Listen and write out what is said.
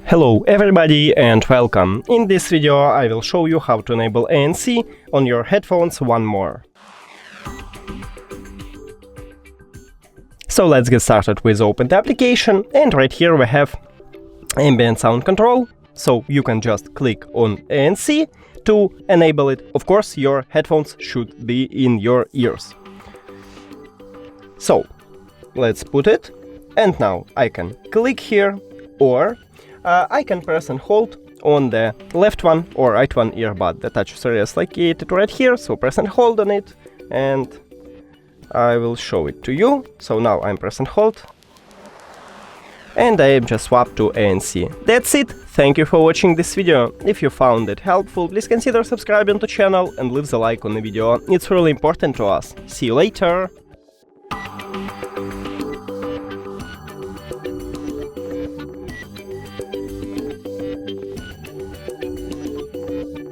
Hello everybody and welcome. In this video I will show you how to enable ANC on your headphones 1More. So let's get started with open the application, and right here we have ambient sound control, so you can just click on ANC to enable it. Of course your headphones should be in your ears. So let's put it, and now I can click here, or I can press and hold on the left one or right one earbud. The touch area is located right here, so press and hold on it, and I will show it to you. So now I'm press and hold, and I am just swapped to ANC. That's it. Thank you for watching this video. If you found it helpful, please consider subscribing to the channel and leave the like on the video. It's really important to us. See you later.